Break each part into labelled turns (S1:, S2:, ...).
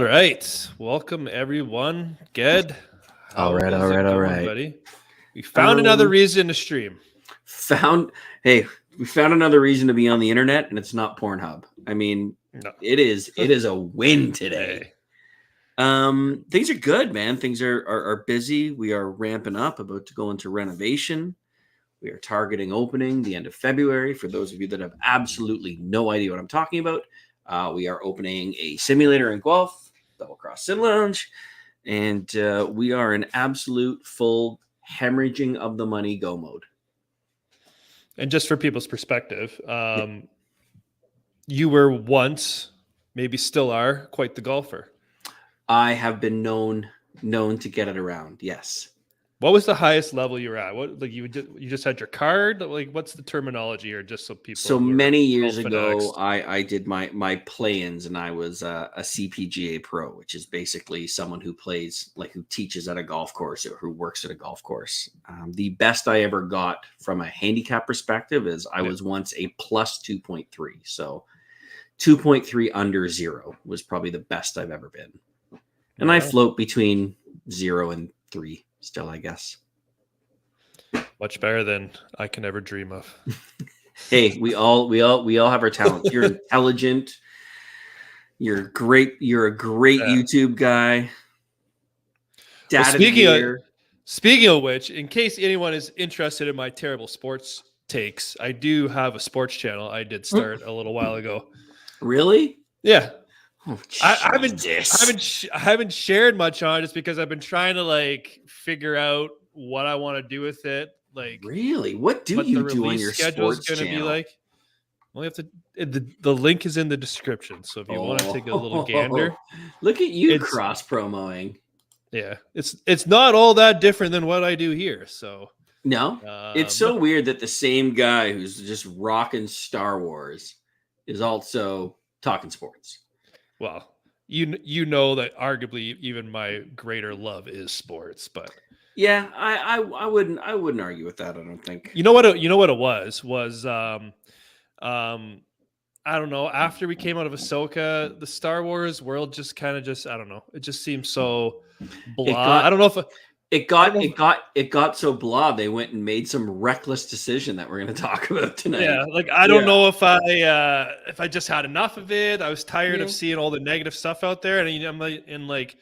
S1: All right. Welcome, everyone. Ged,
S2: All
S1: how
S2: right,
S1: is
S2: all
S1: it
S2: right, all
S1: going,
S2: right.
S1: buddy? We found another
S2: Um,
S1: reason to stream.
S2: we found another reason to be on the internet, and it's not Pornhub. I mean,
S1: No.
S2: it is a win today.
S1: Hey.
S2: Things are good, man. Things are busy. We are ramping up, about to go into renovation. We are targeting opening the end of February. For those of you that have absolutely no idea what I'm talking about, we are opening a simulator in Guelph, Double Cross Sim Lounge, and we are in absolute full hemorrhaging of the money go mode.
S1: And just for people's perspective, you were once, maybe still are, quite the golfer.
S2: I have been known to get it around. Yes.
S1: What was the highest level you were at? What, like, you just had your card? Like, what's the terminology, or just so people?
S2: So
S1: who are
S2: many years
S1: golf
S2: ago,
S1: fanatics-
S2: I did my play-ins, and I was a CPGA pro, which is basically someone who plays, like, who teaches at a golf course or who works at a golf course. The best I ever got from a handicap perspective is I was once a plus 2.3. So 2.3 under 0 was probably the best I've ever been. And I float between 0 and 3 still, I guess.
S1: Much better than I can ever dream of.
S2: Hey, we all have our talents. You're intelligent. You're great. You're a great YouTube guy.
S1: Speaking of which, in case anyone is interested in my terrible sports takes, I do have a sports channel I did start a little while ago.
S2: Really?
S1: Yeah.
S2: Oh,
S1: I haven't shared much on it just because I've been trying to, like, figure out what I want to do with it. Like,
S2: really, what do you do on your sports channel?
S1: Be like, well, you have to. The link is in the description, so if you want to take a little gander,
S2: look at you cross promoting.
S1: Yeah, it's not all that different than what I do here. So
S2: no, it's so weird that the same guy who's just rocking Star Wars is also talking sports.
S1: Well, you know that arguably even my greater love is sports, but
S2: yeah, I wouldn't argue with that. I don't think.
S1: You know what it was I don't know, after we came out of Ahsoka, the Star Wars world just kind of I don't know, it just seems so blah. I don't know if
S2: it got so blah they went and made some reckless decision that we're going to talk about tonight.
S1: Yeah, like I don't know if I just had enough of it. I was tired of seeing all the negative stuff out there, and I'm like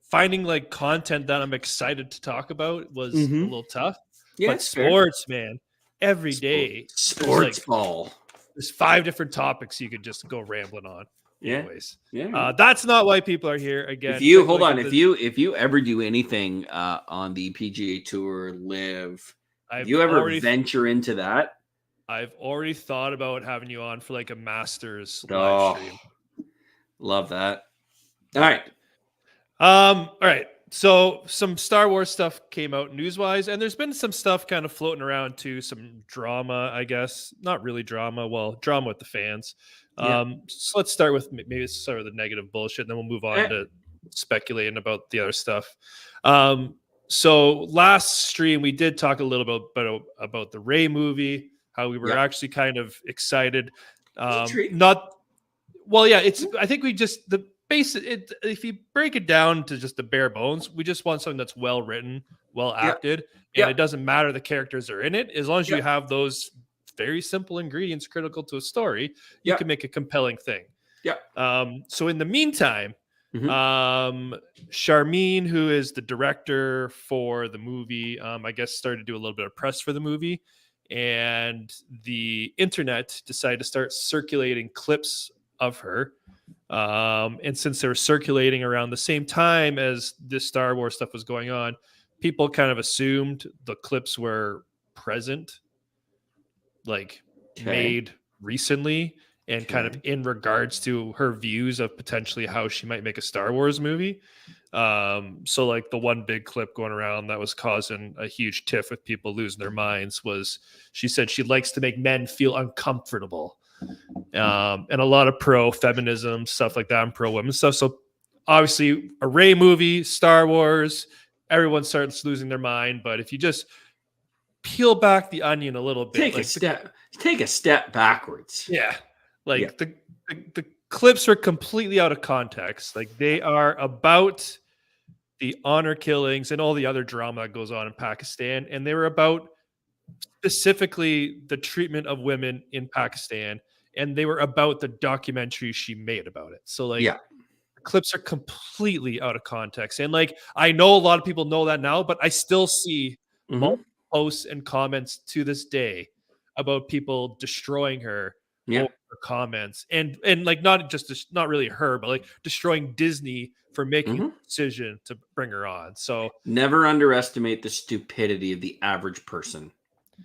S1: finding like content that I'm excited to talk about was a little tough.
S2: Yeah,
S1: but sports, man, every day
S2: sports ball.
S1: There's 5 different topics you could just go rambling on.
S2: Yeah.
S1: Anyways,
S2: yeah.
S1: That's not why people are here. Again,
S2: if you ever do anything on the PGA Tour, live, if you ever venture into that,
S1: I've already thought about having you on for like a Masters live stream.
S2: Love that. All right.
S1: All right. So some Star Wars stuff came out news-wise, and there's been some stuff kind of floating around too, some drama, I guess. Not really drama, well, drama with the fans. So let's start with the negative bullshit, and then we'll move on to speculating about the other stuff. So last stream, we did talk a little bit about the Rey movie, how we were actually kind of excited. I think we just if you break it down to just the bare bones, we just want something that's well written, well acted, and it doesn't matter the characters are in it, as long as you have those very simple ingredients critical to a story, you can make a compelling thing. So in the meantime, Sharmeen, who is the director for the movie, I guess started to do a little bit of press for the movie, and the internet decided to start circulating clips of her. And since they were circulating around the same time as this Star Wars stuff was going on, people kind of assumed the clips were present, like made recently, and kind of in regards to her views of potentially how she might make a Star Wars movie. So like the one big clip going around that was causing a huge tiff with people losing their minds was she said she likes to make men feel uncomfortable. And a lot of pro-feminism stuff like that and pro-women stuff. So obviously a Rey movie, Star Wars, everyone starts losing their mind. But if you just peel back the onion a little bit,
S2: take a step backwards.
S1: Yeah. The clips are completely out of context. Like they are about the honor killings and all the other drama that goes on in Pakistan, and they were about specifically the treatment of women in Pakistan, and they were about the documentary she made about it. So like
S2: Yeah.
S1: clips are completely out of context. And like I know a lot of people know that now, but I still see multiple posts and comments to this day about people destroying her
S2: Yeah.
S1: over her comments. And like not really her, but like destroying Disney for making the decision to bring her on. So
S2: never underestimate the stupidity of the average person.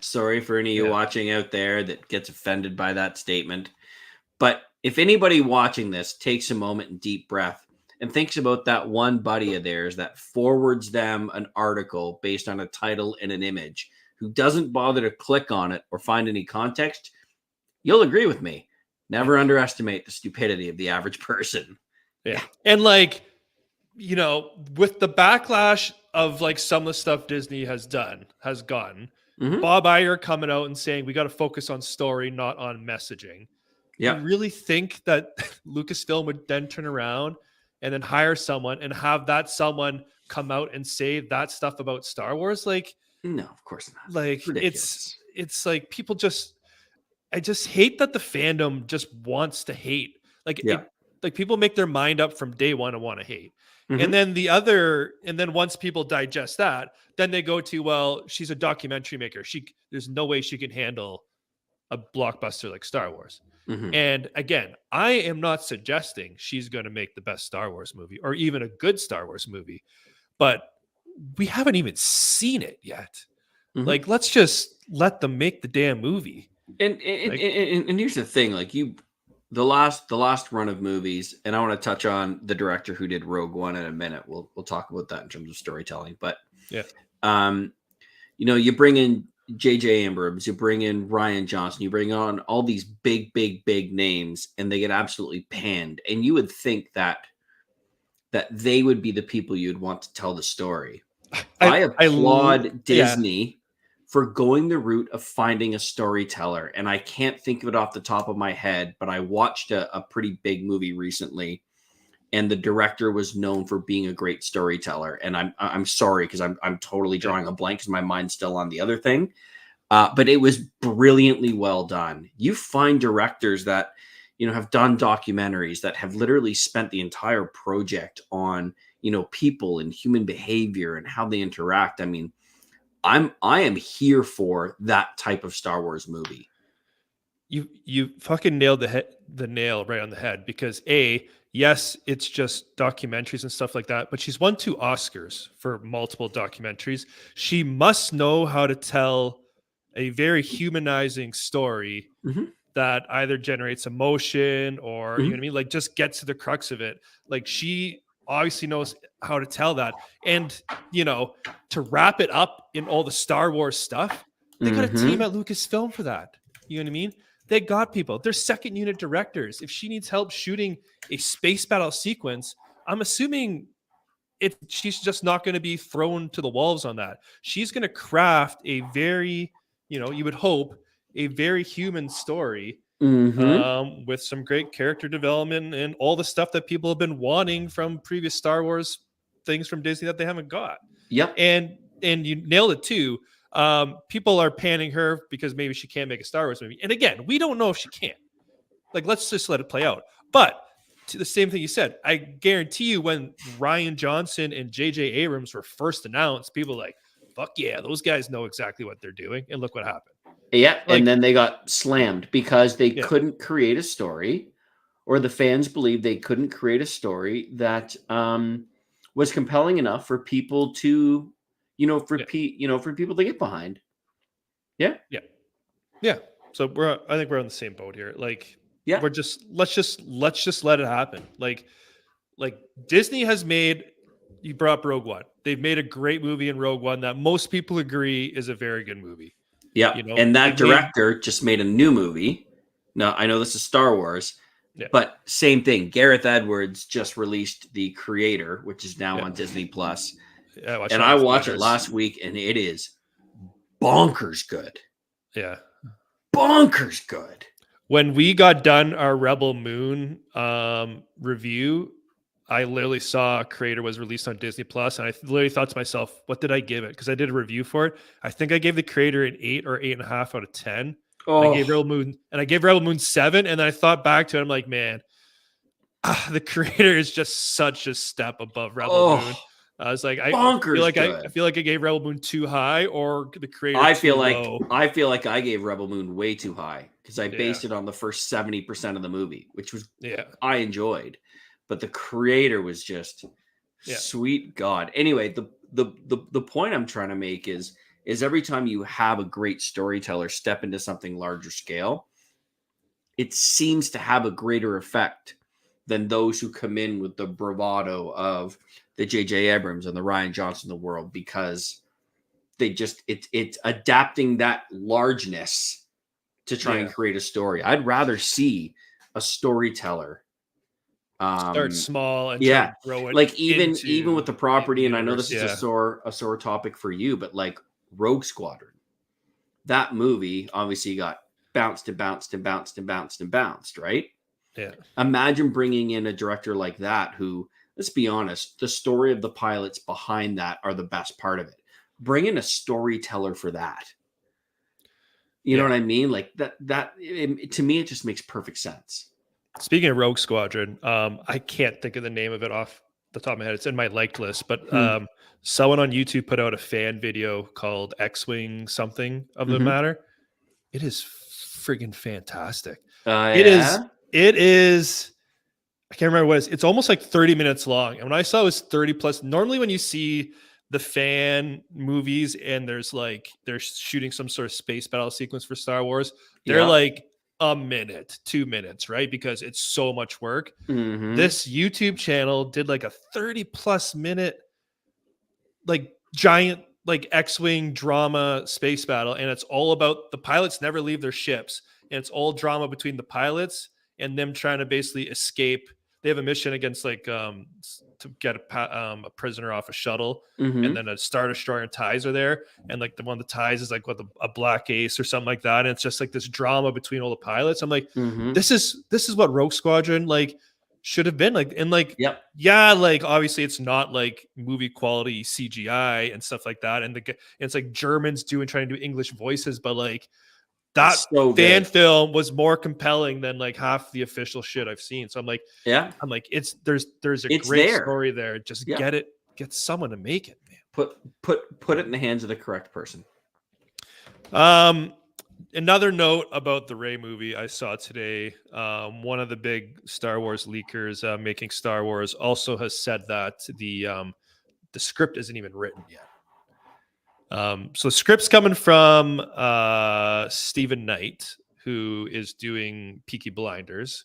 S2: Sorry for any of you
S1: Yeah.
S2: watching out there that gets offended by that statement. But if anybody watching this takes a moment and deep breath and thinks about that one buddy of theirs that forwards them an article based on a title and an image, who doesn't bother to click on it or find any context, you'll agree with me. Never underestimate the stupidity of the average person.
S1: Yeah. And like, you know, with the backlash of like some of the stuff Disney has gotten, Bob Iger coming out and saying we got to focus on story, not on messaging.
S2: Yeah.
S1: You really think that Lucasfilm would then turn around and then hire someone and have that someone come out and say that stuff about Star Wars? Like,
S2: no, of course not.
S1: Like it's like people I just hate that the fandom just wants to hate. Like like people make their mind up from day one and want to hate. And then once people digest that, then they go to, well, she's a documentary maker. There's no way she can handle a blockbuster like Star Wars. And again, I am not suggesting she's going to make the best Star Wars movie or even a good Star Wars movie, but we haven't even seen it yet. Like, let's just let them make the damn movie.
S2: And here's the thing, like the last run of movies, and I want to touch on the director who did Rogue One in a minute. We'll talk about that in terms of storytelling. But you know, you bring in J.J. Abrams, you bring in Rian Johnson, you bring on all these big names, and they get absolutely panned. And you would think that they would be the people you'd want to tell the story. I applaud Disney for going the route of finding a storyteller. And I can't think of it off the top of my head, but I watched a pretty big movie recently, and the director was known for being a great storyteller. And I'm sorry, because I'm totally drawing a blank because my mind's still on the other thing. But it was brilliantly well done. You find directors that, you know, have done documentaries that have literally spent the entire project on, you know, people and human behavior and how they interact. I mean, I am here for that type of Star Wars movie.
S1: You fucking nailed the nail right on the head, because yes, it's just documentaries and stuff like that, but she's won 2 Oscars for multiple documentaries. She must know how to tell a very humanizing story that either generates emotion or, you know what I mean? Like, just gets to the crux of it. Like, she obviously knows how to tell that. And, you know, to wrap it up in all the Star Wars stuff, they got a team at Lucasfilm for that. You know what I mean? They got people. They're second unit directors. If she needs help shooting a space battle sequence, I'm assuming she's just not going to be thrown to the wolves on that. She's going to craft a very, you know, you would hope, a very human story with some great character development and all the stuff that people have been wanting from previous Star Wars things from Disney that they haven't got.
S2: Yep.
S1: And you nailed it too. People are panning her because maybe she can't make a Star Wars movie. And again, we don't know if she can. Like, let's just let it play out. But to the same thing you said, I guarantee you when Rian Johnson and J.J. Abrams were first announced, people were like, fuck yeah, those guys know exactly what they're doing. And look what happened.
S2: Yeah, like, and then they got slammed because they couldn't create a story, or the fans believed they couldn't create a story that was compelling enough for people to, you know, for people to get behind. Yeah.
S1: So I think we're on the same boat here. Like,
S2: we're
S1: just let's just let it happen. Like Disney has made. You brought up Rogue One. They've made a great movie in Rogue One that most people agree is a very good movie.
S2: Yeah,
S1: you know,
S2: and that director just made a new movie. Now, I know this is Star Wars, but same thing. Gareth Edwards just released The Creator, which is now on Disney Plus. And I watched it last week, and it is bonkers good.
S1: Yeah.
S2: Bonkers good.
S1: when we got done our Rebel Moon review, I literally saw a creator was released on Disney Plus, and I literally thought to myself, what did I give it? Because I did a review for it. I think I gave the creator an 8 or 8.5 out of 10. I gave
S2: Oh,
S1: Rebel Moon 7, and then I thought back to it. I'm like, man, the creator is just such a step above Rebel Moon. I was like,
S2: bonkers
S1: I
S2: good.
S1: feel like I gave Rebel Moon too high or the creator
S2: I
S1: too
S2: feel like
S1: low.
S2: I gave Rebel Moon way too high because I
S1: Yeah,
S2: based it on the first 70% of the movie, which was
S1: yeah,
S2: I enjoyed, but the creator was just
S1: yeah,
S2: sweet God. Anyway, the point I'm trying to make is every time you have a great storyteller step into something larger scale, it seems to have a greater effect than those who come in with the bravado of the J.J. Abrams and the Ryan Johnson of the world, because they just it's adapting that largeness to try
S1: yeah.
S2: and create a story. I'd rather see a storyteller
S1: Start small and try to
S2: yeah,
S1: grow it
S2: like even with
S1: into
S2: the
S1: the
S2: property, and I know
S1: universe.
S2: this is a
S1: Yeah,
S2: sore topic for you, but like Rogue Squadron, that movie obviously got bounced and bounced and bounced and bounced and bounced, right?
S1: yeah,
S2: Imagine bringing in a director like that who, let's be honest, the story of the pilots behind that are the best part of it. Bring in a storyteller for that. You know
S1: yeah.
S2: what I mean? Like to me, it just makes perfect sense.
S1: Speaking of Rogue Squadron, I can't think of the name of it off the top of my head. It's in my liked list, but
S2: Hmm.
S1: someone on YouTube put out a fan video called X-Wing something of the
S2: Hmm.
S1: matter. It is friggin' fantastic. It is.
S2: Yeah.
S1: It is. I can't remember what it's almost like 30 minutes long. And when I saw it was 30 plus, normally when you see the fan movies and they're shooting some sort of space battle sequence for Star Wars, they're
S2: Yeah.
S1: like a minute, 2 minutes, right? Because it's so much work.
S2: Hmm.
S1: This YouTube channel did like a 30 plus minute, like giant, like X-Wing drama space battle. And it's all about the pilots never leave their ships. And it's all drama between the pilots and them trying to basically escape. They have a mission against to get a prisoner off a shuttle, and
S2: Hmm.
S1: then a Star Destroyer and ties are there, and like the one of the ties is like with a black ace or something like that, and it's just like this drama between all the pilots. I'm like,
S2: Hmm.
S1: this is what Rogue Squadron like should have been like, and like
S2: Yep.
S1: yeah, like obviously it's not like movie quality CGI and stuff like that, and it's like Germans trying to do English voices, but like that
S2: It's so
S1: fan
S2: good.
S1: film was more compelling than like half the official shit I've seen. So
S2: Yeah.
S1: I'm like, there's a
S2: It's
S1: great
S2: there.
S1: story there. Just
S2: Yeah.
S1: get someone to make it,
S2: Put it in the hands of the correct person.
S1: man. Another note about the Rey movie I saw today. One of the big Star Wars leakers making Star Wars also has said that the script isn't even written yet. So the script's coming from Stephen Knight, who is doing Peaky Blinders,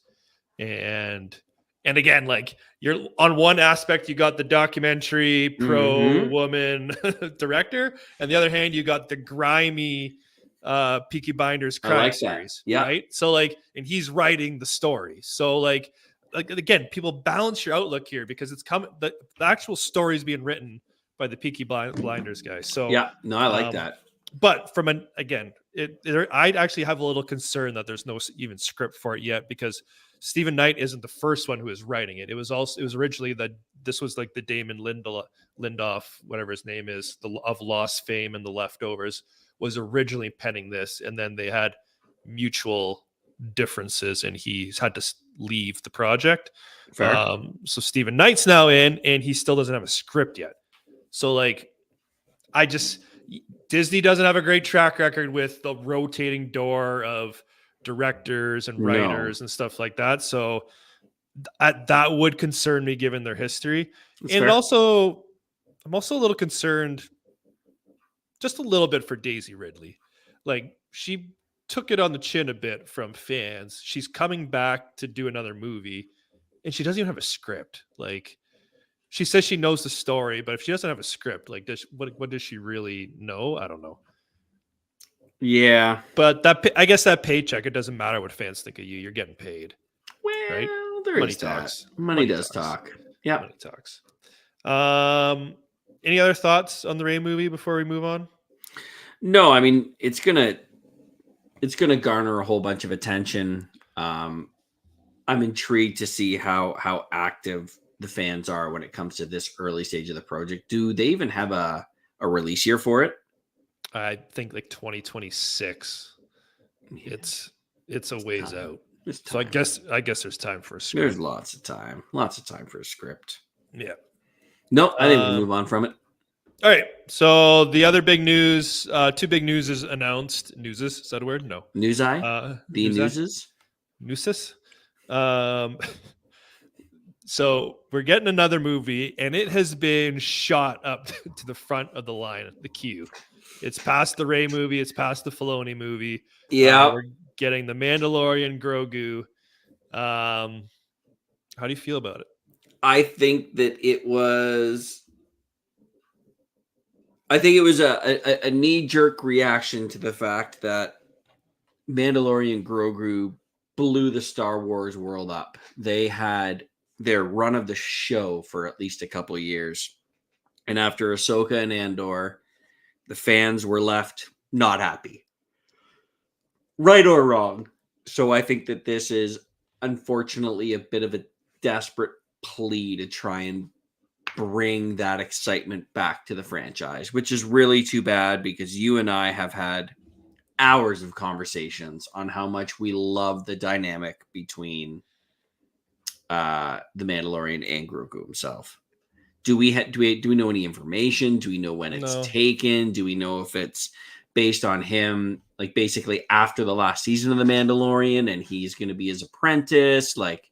S1: and again, like you're on one aspect, you got the documentary pro
S2: Hmm.
S1: woman director, and the other hand, you got the grimy Peaky Blinders
S2: I
S1: crime
S2: like that.
S1: series,
S2: Yeah.
S1: right? So like, and he's writing the story. So like again, people balance your outlook here because it's coming. The actual story is being written by the Peaky Blinders guy. So,
S2: Yeah. No, I like
S1: um,
S2: that.
S1: but from an again, I'd actually have a little concern that there's no even script for it yet because Stephen Knight isn't the first one who is writing it. It was originally that this was like the Damon Lindelof, whatever his name is, of Lost fame and The Leftovers, was originally penning this, and then they had mutual differences, and he's had to leave the project.
S2: Fair.
S1: So Stephen Knight's now in, and he still doesn't have a script yet. So like, I just Disney doesn't have a great track record with the rotating door of directors and
S2: No.
S1: writers and stuff like that. So that would concern me given their history.
S2: That's
S1: And
S2: fair.
S1: I'm also a little concerned, just a little bit for Daisy Ridley. Like she took it on the chin a bit from fans. She's coming back to do another movie, and she doesn't even have a script. Like she says she knows the story, but if she doesn't have a script, like what does she really know? I don't know.
S2: Yeah.
S1: But I guess that paycheck, it doesn't matter what fans think of you. You're getting paid, right?
S2: Well, there
S1: Money
S2: is that.
S1: talks.
S2: Money
S1: Money
S2: does
S1: talks.
S2: talk. Yep.
S1: Money talks. Any other thoughts on the Ray movie before we move on?
S2: No, I mean, it's gonna it's going to garner a whole bunch of attention. I'm intrigued to see how active the fans are when it comes to this early stage of the project. Do they even have a release year for it?
S1: I think like 2026.
S2: Yeah,
S1: It's a ways
S2: time.
S1: out.
S2: There's
S1: So
S2: time.
S1: I guess there's time for a
S2: There's
S1: script.
S2: lots of time. Lots of time for a script.
S1: Yeah.
S2: No, I think we can move on from it.
S1: All right. So the other big news, two big news is announced. Newses, is that a word? No.
S2: News eye? The
S1: News eye?
S2: newses?
S1: Newses. So we're getting another movie, and it has been shot up to the front of the line, the queue. It's past the Ray movie. It's past the Filoni movie.
S2: Yeah.
S1: We're getting the Mandalorian Grogu. How do you feel about it?
S2: I think that it was a knee-jerk reaction to the fact that Mandalorian Grogu blew the Star Wars world up. They had their run of the show for at least a couple of years. And after Ahsoka and Andor, the fans were left not happy. Right or wrong. So I think that this is unfortunately a bit of a desperate plea to try and bring that excitement back to the franchise, which is really too bad because you and I have had hours of conversations on how much we love the dynamic between the Mandalorian and Grogu himself. Do we know any information? Do we know when it's taken? Do we know if it's based on him, like basically after the last season of the Mandalorian, and he's going to be his apprentice? Like,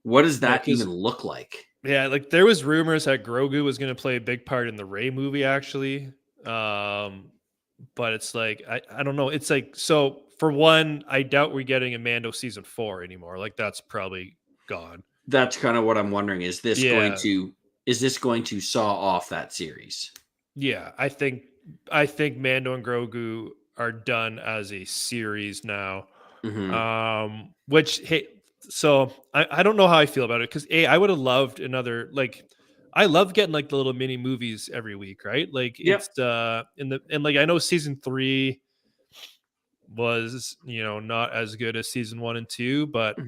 S2: what does that even look like?
S1: Yeah, like there was rumors that Grogu was going to play a big part in the Rey movie, actually. But it's like I don't know. It's like, so for one, I doubt we're getting a Mando season 4 anymore. Like that's probably gone.
S2: That's kind of what I'm wondering. Is this going to saw off that series?
S1: Yeah, I think Mando and Grogu are done as a series now.
S2: Mm-hmm.
S1: Which, hey, so I don't know how I feel about it because I would have loved another, like, I love getting like the little mini movies every week, right? Like it's and like I know season 3 was, not as good as season 1 and 2, but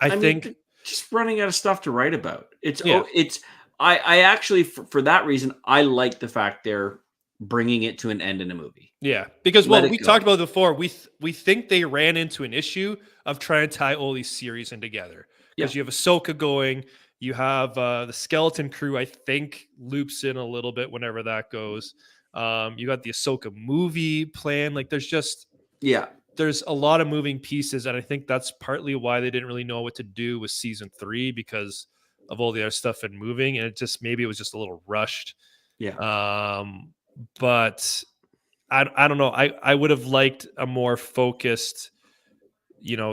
S1: I think
S2: just running out of stuff to write about. I actually for that reason I like the fact they're bringing it to an end in a movie.
S1: Yeah, because we talked about it before. We think they ran into an issue of trying to tie all these series in together because you have Ahsoka going, you have the Skeleton Crew. I think loops in a little bit whenever that goes. You got the Ahsoka movie plan. Like there's a lot of moving pieces, and I think that's partly why they didn't really know what to do with season 3 because of all the other stuff and moving, and maybe it was just a little rushed.
S2: Yeah.
S1: But I don't know. I would have liked a more focused,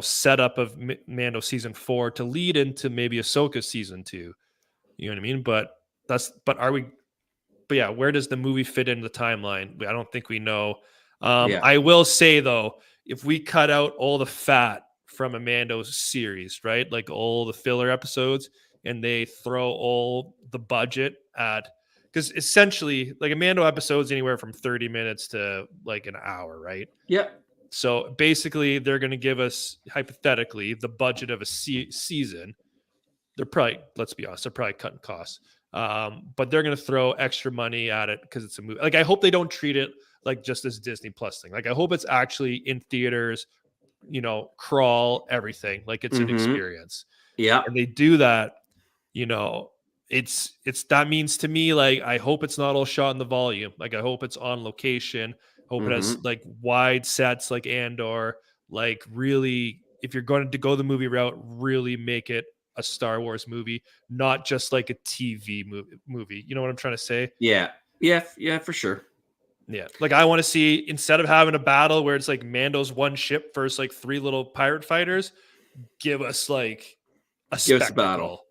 S1: setup of Mando season 4 to lead into maybe Ahsoka season 2. You know what I mean? But yeah, where does the movie fit into the timeline? I don't think we know. I will say though, if we cut out all the fat from a Mando series, right? Like all the filler episodes, and they throw all the budget at, because essentially like a Mando episode is anywhere from 30 minutes to like an hour, right?
S2: Yeah.
S1: So basically they're going to give us hypothetically the budget of a season. They're probably, let's be honest, they're probably cutting costs. But they're going to throw extra money at it because it's a movie. Like I hope they don't treat it like just this Disney Plus thing. Like I hope it's actually in theaters, crawl, everything. Like it's an experience.
S2: Yeah.
S1: And they do that, it's that means to me, like I hope it's not all shot in the volume. Like I hope it's on location. Hope it has like wide sets like Andor. Like really, if you're going to go the movie route, really make it a Star Wars movie, not just like a TV movie. You know what I'm trying to say?
S2: Yeah, for sure.
S1: Yeah, like I want to see, instead of having a battle where it's like Mando's one ship versus like 3 little pirate fighters, give us like a spectacle.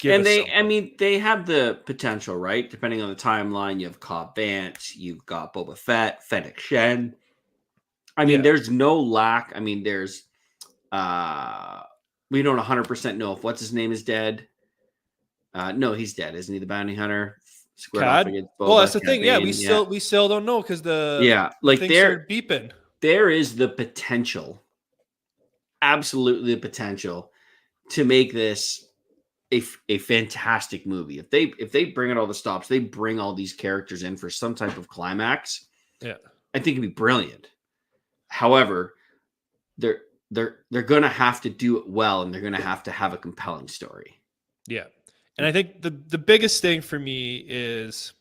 S2: They have the potential, right? Depending on the timeline, you have Cobb Vanth, you've got Boba Fett, Fennec Shen. There's no lack. There's we don't 100% know if what's his name is dead. No, he's dead, isn't he? The bounty hunter.
S1: Cad? Well, that's the thing. Yeah, we still don't know because the thing started beeping.
S2: there is the potential, absolutely the potential, to make this a fantastic movie. If they bring out all the stops, they bring all these characters in for some type of climax.
S1: Yeah.
S2: I think it'd be brilliant. However, they're gonna have to do it well, and they're gonna have to have a compelling story.
S1: Yeah. And I think the biggest thing for me is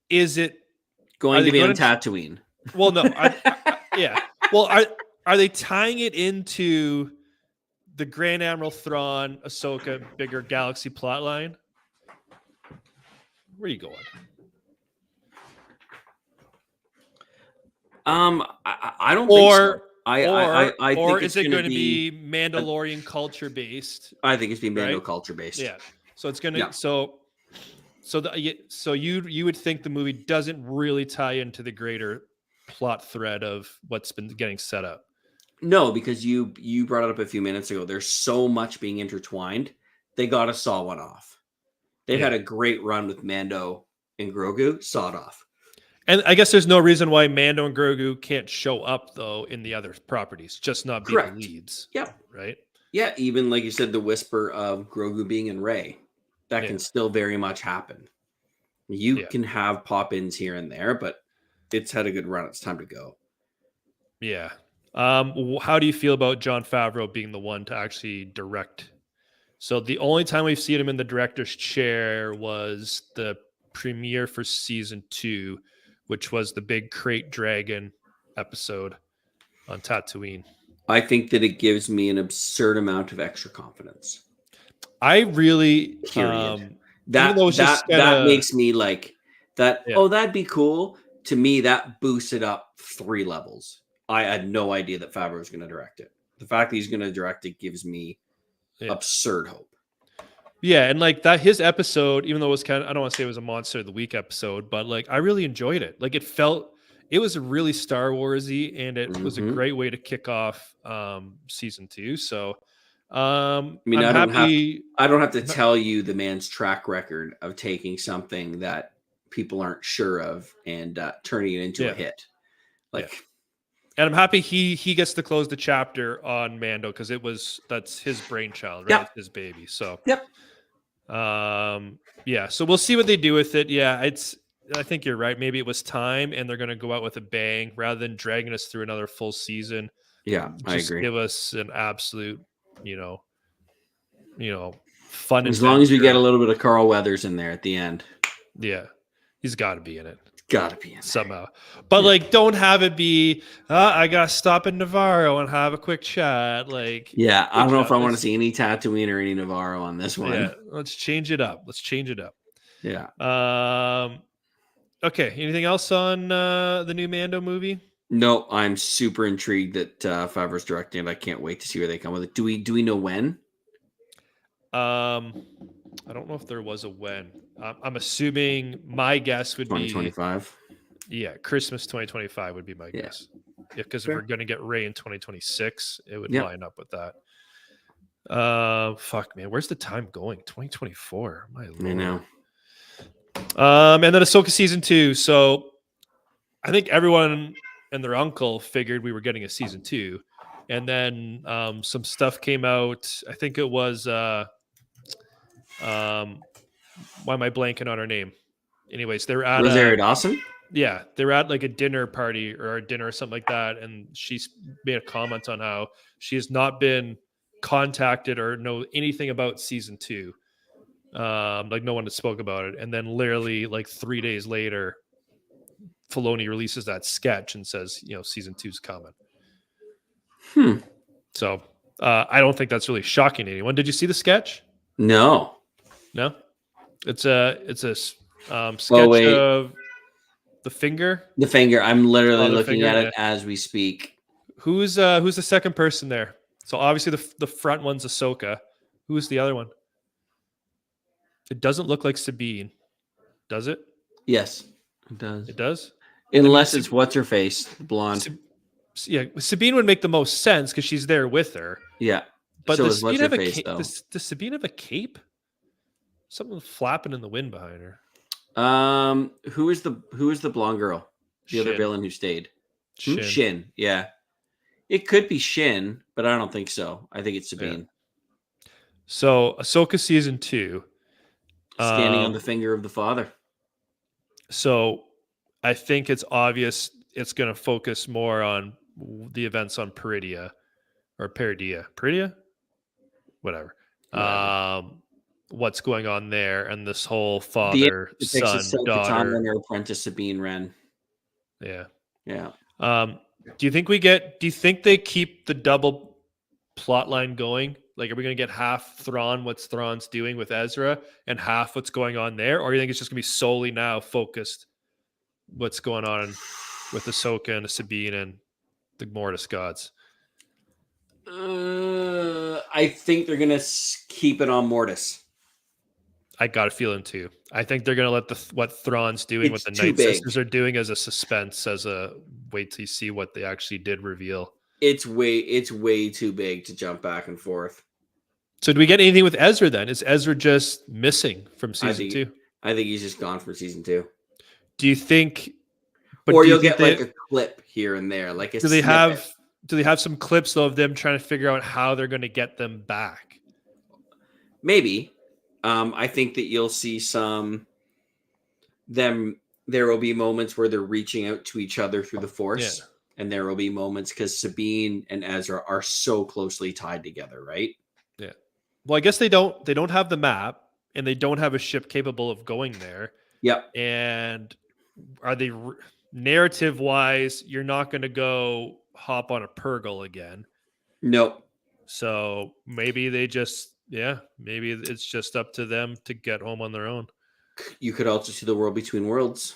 S1: it
S2: Going to be on
S1: going
S2: Tatooine.
S1: Well, no. Yeah. Well, are they tying it into the Grand Admiral Thrawn, Ahsoka, bigger galaxy plotline? Where are you going?
S2: I don't think so. I think
S1: or
S2: it's
S1: is it going to
S2: be
S1: Mandalorian culture based?
S2: I think it's being Mando
S1: right?
S2: culture based.
S1: Yeah. So it's going to
S2: Yeah.
S1: so you would think the movie doesn't really tie into the greater plot thread of what's been getting set up.
S2: No, because you brought it up a few minutes ago. There's so much being intertwined. They got to saw one off. They've had a great run with Mando and Grogu. Saw it off.
S1: And I guess there's no reason why Mando and Grogu can't show up though in the other properties, just not be the leads.
S2: Yep.
S1: Right.
S2: Yeah, even like you said, the whisper of Grogu being in Rey, that can still very much happen. You can have pop-ins here and there, but it's had a good run. It's time to go.
S1: Yeah. How do you feel about Jon Favreau being the one to actually direct? So the only time we've seen him in the director's chair was the premiere for season 2, which was the big crate dragon episode on Tatooine.
S2: I think that it gives me an absurd amount of extra confidence.
S1: I really
S2: that makes me like that. Yeah. Oh, that'd be cool. To me, that boosted up 3 levels. I had no idea that Favreau was going to direct it. The fact that he's going to direct it gives me absurd hope.
S1: Yeah, and like that, his episode, even though it was I don't want to say it was a Monster of the Week episode, but like I really enjoyed it. Like it was really Star Warsy, and it was a great way to kick off season 2. So, I don't
S2: have to tell you the man's track record of taking something that people aren't sure of and turning it into a hit.
S1: And I'm happy he gets to close the chapter on Mando because that's his brainchild, right? It's his baby. So so we'll see what they do with it. Yeah, I think you're right. Maybe it was time, and they're going to go out with a bang rather than dragging us through another full season.
S2: Yeah, I agree.
S1: Give us an absolute, fun.
S2: As long as we get a little bit of Carl Weathers in there at the end.
S1: Yeah, he's got to be in it.
S2: Got to be in
S1: somehow, but like, don't have it be. I gotta stop in Navarro and have a quick chat. Like,
S2: I don't know if I want to see any Tatooine or any Navarro on this one.
S1: Yeah, let's change it up.
S2: Yeah.
S1: Okay. Anything else on the new Mando movie?
S2: No, I'm super intrigued that Favreau's directing it. I can't wait to see where they come with it. Do we know when?
S1: I don't know if there was a when. I'm assuming my guess would
S2: 2025.
S1: be Christmas 2025 would be my guess. Because if we're going to get Rey in 2026, it would line up with that. Fuck, man, where's the time going? 2024. My Lord.
S2: I know.
S1: And then Ahsoka season 2. So I think everyone and their uncle figured we were getting a season 2, and then some stuff came out. I think it was. Why am I blanking on her name? Anyways, they're at
S2: Rosario Dawson.
S1: Yeah, they're at like a dinner party or a dinner or something like that, and she's made a comment on how she has not been contacted or know anything about season 2. Like no one had spoke about it, and then literally like 3 days later, Filoni releases that sketch and says, season 2's coming. So I don't think that's really shocking to anyone. Did you see the sketch? No. It's a sketch of the finger.
S2: The finger. I'm literally looking at it as we speak.
S1: Who's the second person there? So obviously the front one's Ahsoka. Who's the other one? It doesn't look like Sabine, does it?
S2: Yes, it does.
S1: It does.
S2: Unless it's what's her face, blonde.
S1: Sabine would make the most sense because she's there with her.
S2: Yeah,
S1: but does Sabine have a cape? Does Sabine have a cape? Something flapping in the wind behind her.
S2: Who is the blonde girl? The other villain who stayed. Shin. Yeah. It could be Shin, but I don't think so. I think it's Sabine.
S1: Yeah. So Ahsoka season 2.
S2: Standing on the finger of the father.
S1: So I think it's obvious it's going to focus more on the events on Peridia. Whatever. What's going on there, and this whole father, son, daughter.
S2: And her apprentice Sabine Wren.
S1: Yeah.
S2: Do
S1: you think they keep the double plot line going? Like, are we going to get half Thrawn, what's Thrawn's doing with Ezra, and half what's going on there? Or do you think it's just going to be solely now focused what's going on with Ahsoka and Sabine and the Mortis gods?
S2: I think they're going to keep it on Mortis.
S1: I got a feeling too. I think they're going to let what Thrawn's doing, what the Night Sisters are doing as a suspense, as a wait till you see what they actually did reveal.
S2: It's way too big to jump back and forth.
S1: So do we get anything with Ezra then? Is Ezra just missing from season 2?
S2: I think he's just gone from season 2.
S1: Do you think?
S2: Or you'll get like a clip here and there. Like
S1: do they have some clips though of them trying to figure out how they're going to get them back?
S2: Maybe. I think that you'll see there will be moments where they're reaching out to each other through the Force. Yeah. And there will be moments because Sabine and Ezra are so closely tied together, right?
S1: Yeah. Well, I guess they don't have the map, and they don't have a ship capable of going there.
S2: Yep.
S1: And are they narrative wise? You're not going to go hop on a Purgle again.
S2: Nope.
S1: So maybe maybe it's just up to them to get home on their own.
S2: You could also see the World Between Worlds.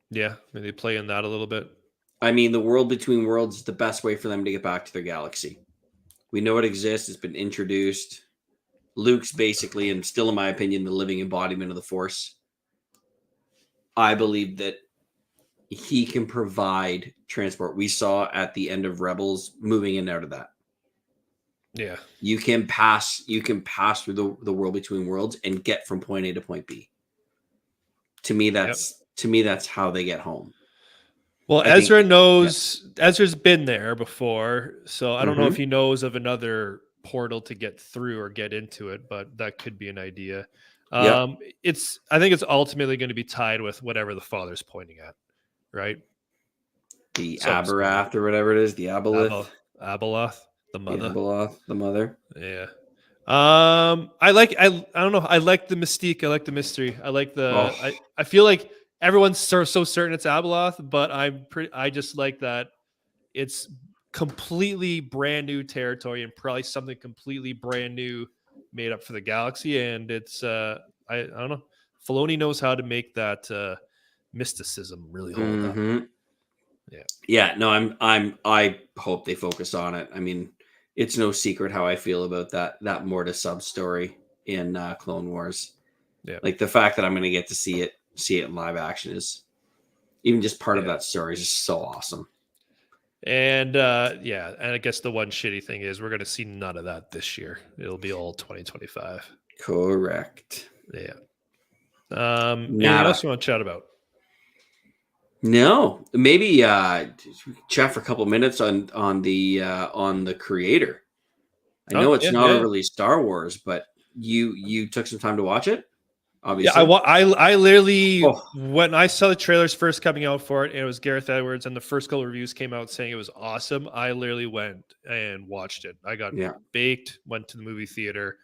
S1: Yeah, maybe play in that a little bit.
S2: I mean, the World Between Worlds is the best way for them to get back to their galaxy. We know it exists. It's been introduced. Luke's basically, and still in my opinion, the living embodiment of the Force. I believe that he can provide transport. We saw at the end of Rebels moving in and out of that.
S1: Yeah.
S2: You can pass through the World Between Worlds and get from point A to point B. To me, that's how they get home.
S1: Well, Ezra's been there before, so I don't know if he knows of another portal to get through or get into it, but that could be an idea. I think it's ultimately going to be tied with whatever the father's pointing at, right?
S2: The Abarath or whatever it is, the Abeloth.
S1: Abeloth, the mother.
S2: Abeloth, the mother.
S1: Yeah. I don't know. I like the mystique. I like the mystery. I like I feel like everyone's so certain it's Abeloth, but I just like that it's completely brand new territory and probably something completely brand new made up for the galaxy. And it's I don't know. Filoni knows how to make that mysticism really hold up. Yeah.
S2: Yeah. No, I hope they focus on it. I mean, it's no secret how I feel about that Mortis sub story in Clone Wars.
S1: Yeah.
S2: Like the fact that I'm going to get to see it in live action is even just part of that story is just so awesome.
S1: And and I guess the one shitty thing is we're going to see none of that this year. It'll be all 2025.
S2: Correct.
S1: Yeah. Anything else you want to chat about?
S2: No, maybe chat for a couple minutes on the creator. I know it's not really Star Wars, but you took some time to watch it. Obviously,
S1: yeah. I literally when I saw the trailers first coming out for it, and it was Gareth Edwards, and the first couple reviews came out saying it was awesome. I literally went and watched it. I got baked, went to the movie theater.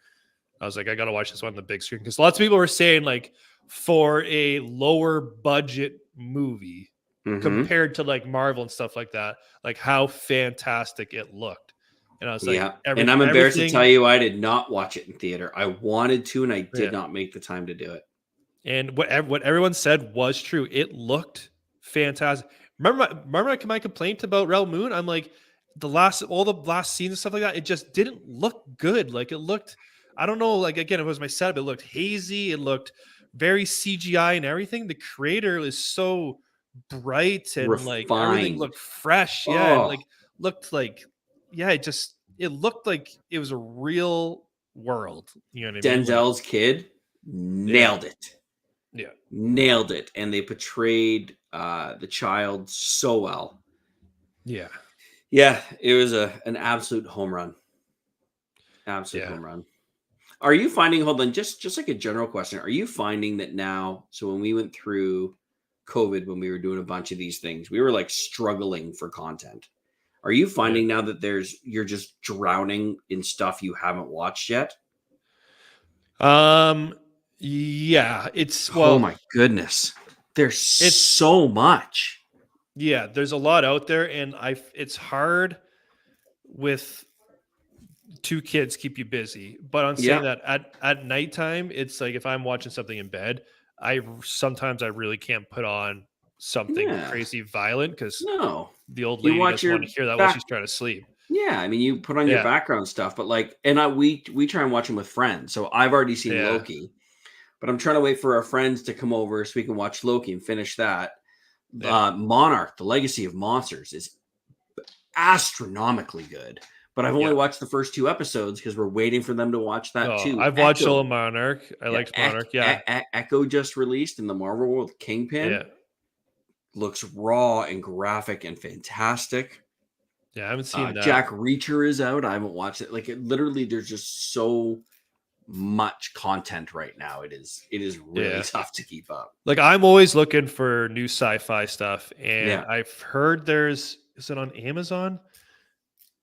S1: I was like, I got to watch this one on the big screen because lots of people were saying like for a lower budget movie compared to like Marvel and stuff like that, like how fantastic it looked. And I was like,
S2: and I'm embarrassed to tell you, I did not watch it in theater. I wanted to, and I did not make the time to do it.
S1: And what everyone said was true. It looked fantastic. Remember my complaint about Rel Moon? I'm like, all the last scenes and stuff like that, it just didn't look good. Like it looked, I don't know, like again, it was my setup. It looked hazy. It looked very CGI and everything. The creator is so bright and refined. Like everything looked fresh. Yeah. And like looked like, it looked like it was a real world. You know what I mean?
S2: Denzel's kid nailed it.
S1: Yeah.
S2: Nailed it. And they portrayed the child so well.
S1: Yeah.
S2: Yeah, it was an absolute home run. Absolute
S1: Yeah.
S2: home run. Are you finding, hold on, just like a general question, are you finding that now, so when we went through COVID, when we were doing a bunch of these things, we were like struggling for content. Are you
S1: Yeah.
S2: finding now that you're just drowning in stuff you haven't watched yet?
S1: Yeah, it's
S2: Oh
S1: well,
S2: my goodness. There's
S1: it's
S2: so much.
S1: yeah, there's a lot out there, and it's hard with two kids keep you busy. But on saying
S2: Yeah.
S1: that, at nighttime, it's like if I'm watching something in bed, sometimes I really can't put on something
S2: Yeah.
S1: crazy violent because
S2: No.
S1: the old
S2: You
S1: lady
S2: watch
S1: doesn't want
S2: your
S1: to hear that while
S2: back.
S1: she's trying to sleep.
S2: Yeah, I mean, you put on your
S1: Yeah,
S2: background stuff, but like, and we try and watch them with friends. So I've already seen
S1: yeah,
S2: Loki, but I'm trying to wait for our friends to come over so we can watch Loki and finish that.
S1: yeah.
S2: Monarch, the Legacy of Monsters, is astronomically good, but I've only
S1: Yeah.
S2: watched the first 2 episodes because we're waiting for them to watch that
S1: Oh,
S2: too.
S1: I've watched all of
S2: Echo,
S1: Monarch. I
S2: yeah,
S1: liked Monarch. Yeah,
S2: Echo just released in the Marvel world. Kingpin
S1: yeah,
S2: looks raw and graphic and fantastic.
S1: yeah. I haven't seen that.
S2: Jack Reacher is out. I haven't watched it. Like, literally, there's just so much content right now. It is really
S1: Yeah.
S2: tough to keep up.
S1: Like I'm always looking for new sci-fi stuff, and
S2: Yeah.
S1: I've heard is it on Amazon?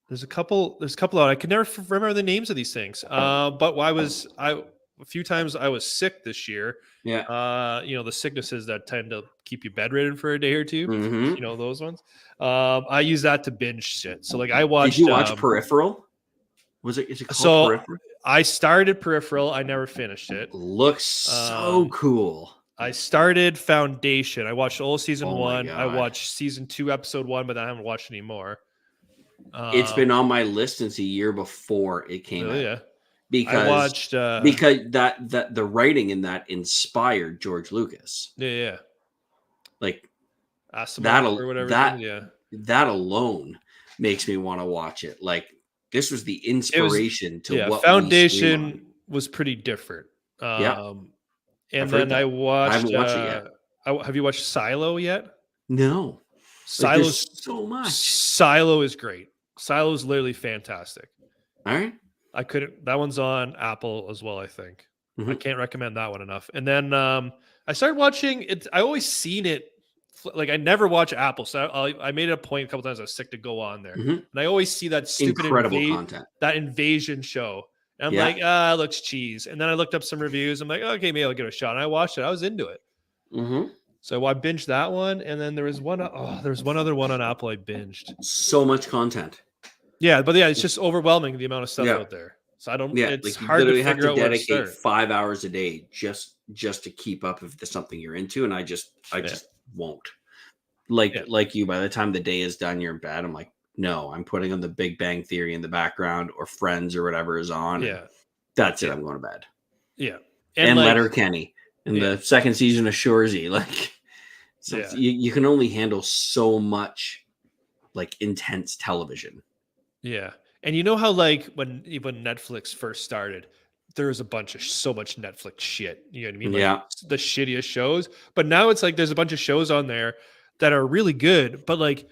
S1: There's a couple out. I can never remember the names of these things. But a few times I was sick this year.
S2: Yeah.
S1: The sicknesses that tend to keep you bedridden for a day or two.
S2: Hmm.
S1: Those ones. I use that to binge shit. So like I
S2: Did
S1: watched.
S2: you watch Peripheral? Is it called
S1: So
S2: Peripheral?
S1: I started Peripheral. I never finished it.
S2: Looks so
S1: Um,
S2: cool.
S1: I started Foundation. I watched all season
S2: Oh my
S1: one. I
S2: god.
S1: watched season 2, episode 1, but I haven't watched any more.
S2: It's been on my list since a year before it came
S1: Really,
S2: out.
S1: yeah. I
S2: Because
S1: watched.
S2: that the writing in that inspired George Lucas.
S1: Yeah.
S2: Like
S1: Asimov or whatever.
S2: that
S1: Yeah.
S2: that alone makes me want to watch it. Like, this was the
S1: It was.
S2: inspiration to
S1: Yeah.
S2: what we stream on.
S1: Foundation was pretty different.
S2: Yeah,
S1: And
S2: I've heard
S1: then I
S2: that. I
S1: watched.
S2: haven't watched it yet.
S1: Have you watched Silo yet?
S2: No. Like,
S1: Silo's
S2: there's so much.
S1: Silo is great. Silo is literally fantastic.
S2: All right.
S1: I couldn't. That one's on Apple as well, I think. I
S2: Mhm.
S1: can't recommend that one enough. And then I started watching it. I always seen it. Like I never watch Apple, so I made it a point a couple times. I was sick to go on there,
S2: Mhm.
S1: and I always see that stupid
S2: Incredible content.
S1: that invasion show. And I'm
S2: Yeah.
S1: like, it looks cheese. And then I looked up some reviews. I'm like, okay, maybe I'll give it a shot. And I watched it. I was into it.
S2: Mhm.
S1: So I binged that one, and then there was one. There was one other one on Apple I binged.
S2: So much content.
S1: Yeah, but yeah, it's just overwhelming the amount of stuff
S2: Yeah.
S1: out there. So I don't.
S2: Yeah,
S1: It's
S2: like, you
S1: hard to
S2: literally have
S1: figure
S2: to
S1: out where to
S2: dedicate
S1: start.
S2: 5 hours a day just to keep up if there's something you're into, and I just won't. Like you, by the time the day is done, you're in bed. I'm like, no, I'm putting on the Big Bang Theory in the background, or Friends, or whatever is on.
S1: Yeah,
S2: That's it. I'm going to bed.
S1: yeah,
S2: And
S1: like,
S2: Letterkenny in the second season of Shoresy. Like, so
S1: Yeah.
S2: you can only handle so much, like, intense television.
S1: Yeah. And you know how like when Netflix first started, there was so much Netflix shit. You know what I mean? Like
S2: Yeah.
S1: the shittiest shows. But now it's like there's a bunch of shows on there that are really good, but like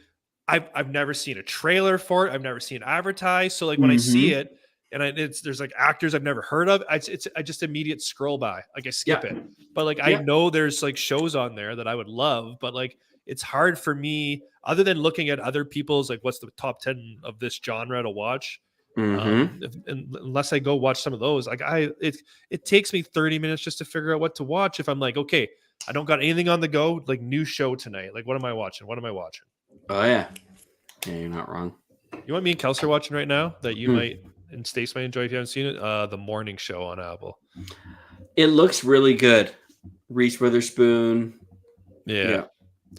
S1: I've never seen a trailer for it. I've never seen it advertised. So like when I see
S2: Mhm.
S1: it and there's like actors I've never heard of, I just immediate scroll by. Like I skip it. But like I
S2: Yeah.
S1: know there's like shows on there that I would love, but like it's hard for me other than looking at other people's like what's the top 10 of this genre to watch.
S2: Mhm.
S1: Unless I go watch some of those, like it takes me 30 minutes just to figure out what to watch. If I'm like, okay, I don't got anything on the go, like new show tonight. Like, what am I watching? What am I watching?
S2: Oh yeah. Yeah, you're not wrong.
S1: You want me and Kelsey are watching right now that you might and Stace might enjoy if you haven't seen it? The Morning Show on Apple.
S2: It looks really good. Reese Witherspoon.
S1: Yeah.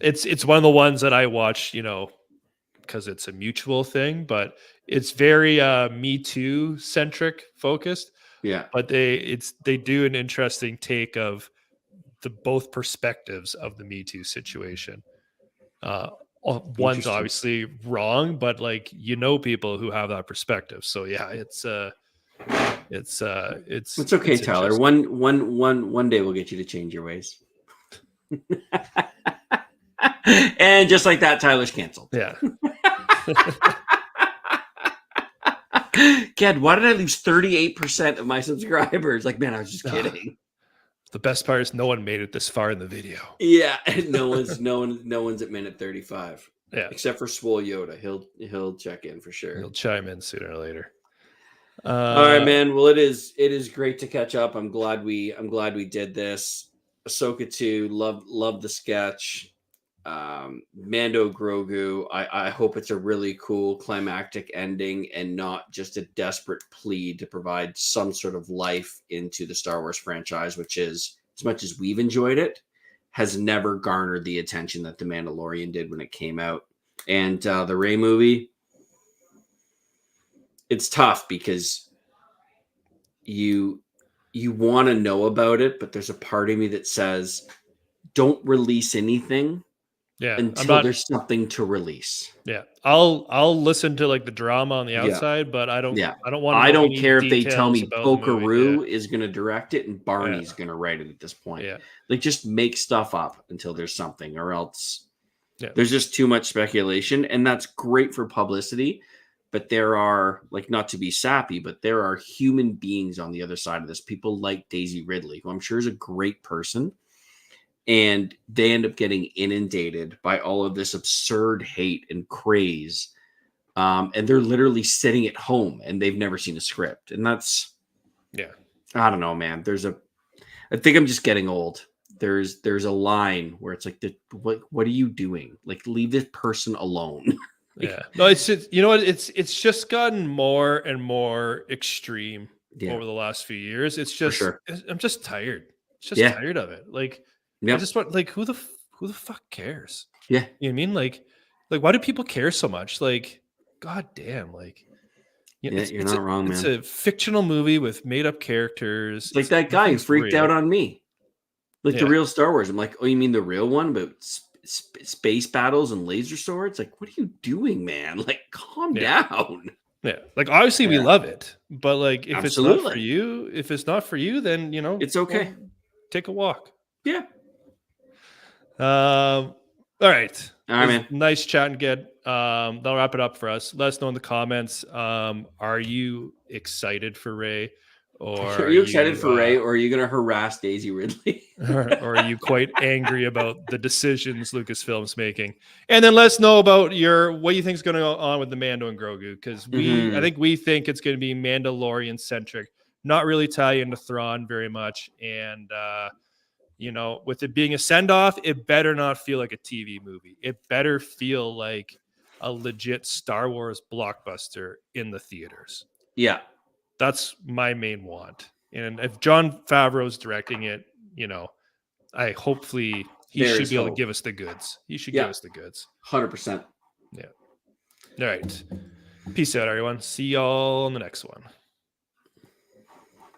S1: It's one of the ones that I watch, because it's a mutual thing, but it's very Me Too centric focused.
S2: Yeah.
S1: But they do an interesting take of the both perspectives of the Me Too situation. One's obviously wrong, but like people who have that perspective. So yeah, it's
S2: okay,
S1: it's
S2: Tyler. One day we'll get you to change your ways. And just like that, Tyler's canceled.
S1: Yeah.
S2: Ken, why did I lose 38% of my subscribers? Like, man, I was just kidding.
S1: The best part is no one made it this far in the video.
S2: Yeah, and no one's at minute 35.
S1: Yeah,
S2: except for Swole Yoda. He'll check in for sure.
S1: He'll chime in sooner or later.
S2: All right, man. Well, it is great to catch up. I'm glad we did this. Ahsoka 2, love the sketch. Mando Grogu. I hope it's a really cool climactic ending and not just a desperate plea to provide some sort of life into the Star Wars franchise, which is, as much as we've enjoyed it, has never garnered the attention that The Mandalorian did when it came out. And the Rey movie, it's tough because you want to know about it, but there's a part of me that says, don't release anything until there's something to release.
S1: Yeah, I'll listen to like the drama on the outside, but I don't.
S2: Yeah.
S1: I don't want.
S2: I don't care if they tell me Pokeroo is going to direct it and Barney's going to write it at this point.
S1: Yeah,
S2: like just make stuff up until there's something, or else there's just too much speculation, and that's great for publicity. But there are, like, not to be sappy, but there are human beings on the other side of this. People like Daisy Ridley, who I'm sure is a great person. And they end up getting inundated by all of this absurd hate and craze. And they're literally sitting at home and they've never seen a script. And that's, I don't know, man. I think I'm just getting old. There's a line where it's like, what are you doing? Like, leave this person alone.
S1: No, it's just, you know what? It's just gotten more and more extreme over the last few years. It's just, I'm just tired. Just tired of it. Like, I just want, like, who the fuck cares?
S2: Yeah.
S1: You know what I mean? Like why do people care so much? Like, god damn, like,
S2: you're not wrong, man.
S1: It's a fictional movie with made up characters.
S2: Like that guy who freaked out on me. Like the real Star Wars. I'm like, oh, you mean the real one, but space battles and laser swords? Like, what are you doing, man? Like, calm down.
S1: Yeah. Like, obviously we love it, but like, if it's not for you, then, you know,
S2: it's okay.
S1: Well, take a walk.
S2: Yeah.
S1: All right.
S2: All right, man.
S1: Nice chatting, Ged. That'll wrap it up for us. Let us know in the comments. Are you excited for Rey? Or
S2: are you excited for Rey, or are you going to harass Daisy Ridley?
S1: or are you quite angry about the decisions Lucasfilm's making? And then let us know about what you think is going to go on with the Mando and Grogu, because I think we think it's going to be Mandalorian centric, not really tie into Thrawn very much. And you know, with it being a send-off, it better not feel like a TV movie. It better feel like a legit Star Wars blockbuster in the theaters.
S2: Yeah.
S1: That's my main want. And if Jon Favreau's directing it, you know, hopefully he should be able to give us the goods. He should give us the goods.
S2: 100%.
S1: Yeah. All right. Peace out, everyone. See y'all on the next one.